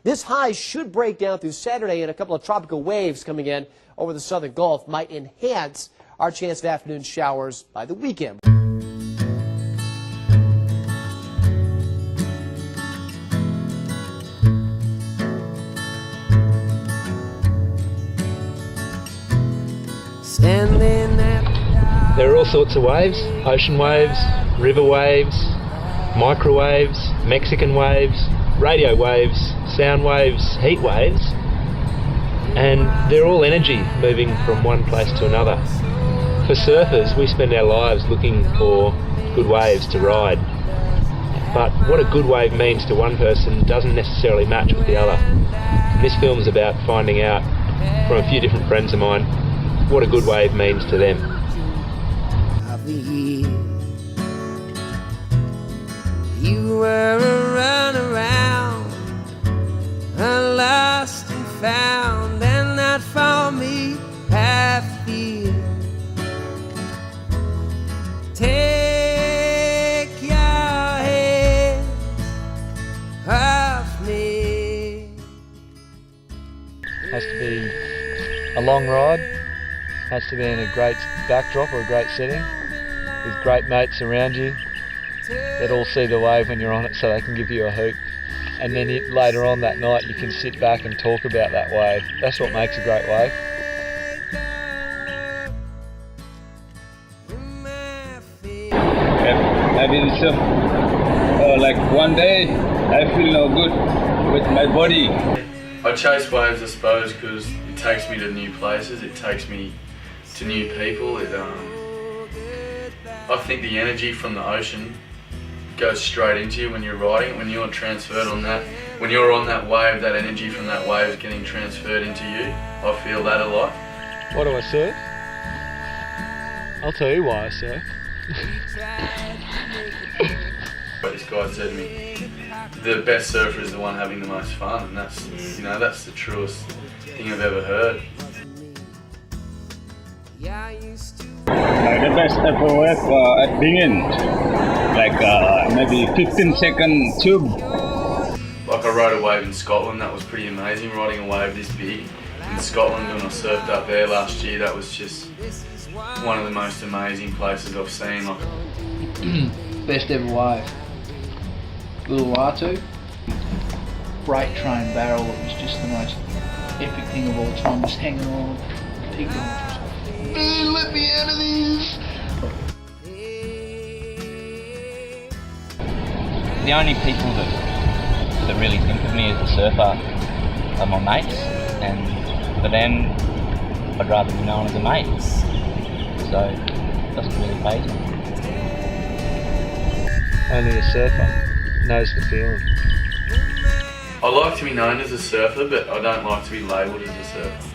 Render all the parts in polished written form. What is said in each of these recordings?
This high should break down through Saturday, and a couple of tropical waves coming in over the southern Gulf might enhance our chance of afternoon showers by the weekend. There are all sorts of waves: ocean waves, river waves, microwaves, Mexican waves, radio waves, sound waves, heat waves, and they're all energy moving from one place to another. For surfers, we spend our lives looking for good waves to ride, but what a good wave means to one person doesn't necessarily match with the other. This film is about finding out from a few different friends of mine what a good wave means to them. You were a runaround, a lost and found, and not for me half here. Take your hand off me. Has to be a long ride, has to be in a great backdrop or a great setting, with great mates around you that all see the wave when you're on it, so they can give you a hoot. And then later on that night you can sit back and talk about that wave. That's what makes a great wave. I've been like one day I feel no good with my body. I chase waves, I suppose, because it takes me to new places, it takes me to new people. I think the energy from the ocean goes straight into you when you're riding. When you're transferred on that, when you're on that wave, that energy from that wave is getting transferred into you. I feel that a lot. Why do I surf? I'll tell you why I surf. But this guy said to me, the best surfer is the one having the most fun, and that's, you know, that's the truest thing I've ever heard. The best ever wave at beginning, like maybe 15-second tube. Like I rode a wave in Scotland, that was pretty amazing, riding a wave this big in Scotland when I surfed up there last year. That was just one of the most amazing places I've seen. Best ever wave. Little R2. Freight train barrel, it was just the most epic thing of all time, just hanging on. Picked on. Man, let me out of this! The only people that really think of me as a surfer are my mates, and for them I'd rather be known as a mate, so it doesn't really faze me. Only a surfer knows the feeling. I like to be known as a surfer, but I don't like to be labelled as a surfer.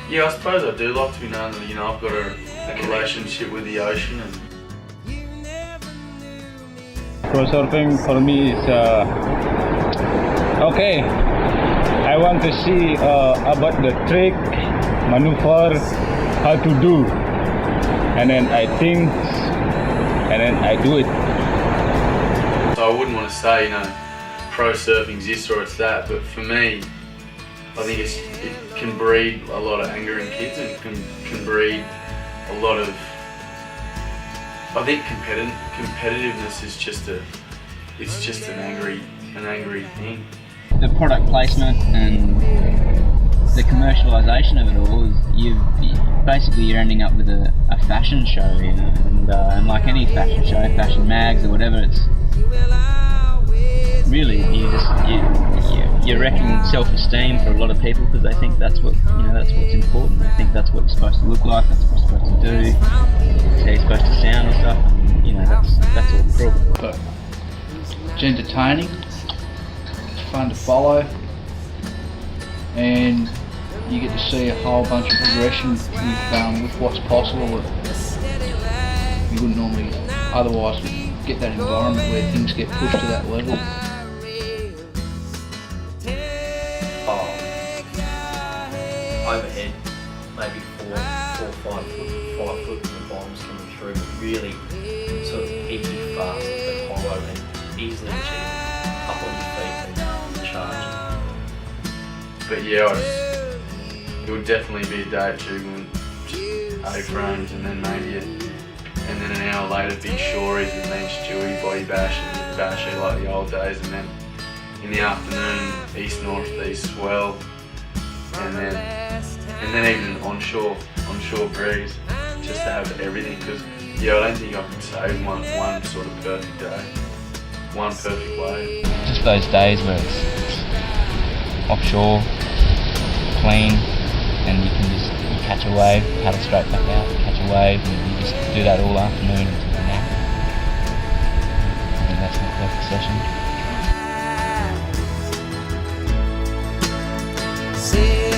Yeah, I suppose I do like to be known that, you know, I've got a relationship with the ocean. And Pro surfing for me is okay. I want to see about the trick, maneuver, how to do, and then I think, and then I do it. so I wouldn't want to say, you know, pro surfing's this or it's that, but for me, I think it can breed a lot of anger in kids, and can breed a lot of, I think competitiveness is just an angry thing. The product placement and the commercialisation of it all is you're ending up with a fashion show, you know, and like any fashion show, fashion mags or whatever, it's really you're wrecking self-esteem for a lot of people, because they think that's what, you know, that's what's important. They think that's what you're supposed to look like, that's what you're supposed to do, that's how you're supposed to sound and stuff, and, you know, that's all the problem. But it's entertaining, it's fun to follow, and you get to see a whole bunch of progression with what's possible that you wouldn't normally otherwise get that environment where things get pushed to that level. Overhead, maybe 4 or 5 foot bombs coming through, but really sort of peaky, fast, but hollow and easily achieved. Up on your feet and charge. But yeah, it would definitely be a day at Jubilant, just A-frames, and then maybe and then an hour later big shories with me and Stewie body bash and bash it like the old days, and then in the afternoon east northeast swell, and then even an onshore breeze, just to have everything. Because yeah, I don't think I could say one sort of perfect day, one perfect wave. Just those days where it's offshore, clean, and you can just catch a wave, paddle straight back out, catch a wave, and you just do that all afternoon until the nap. I think that's my perfect session. Say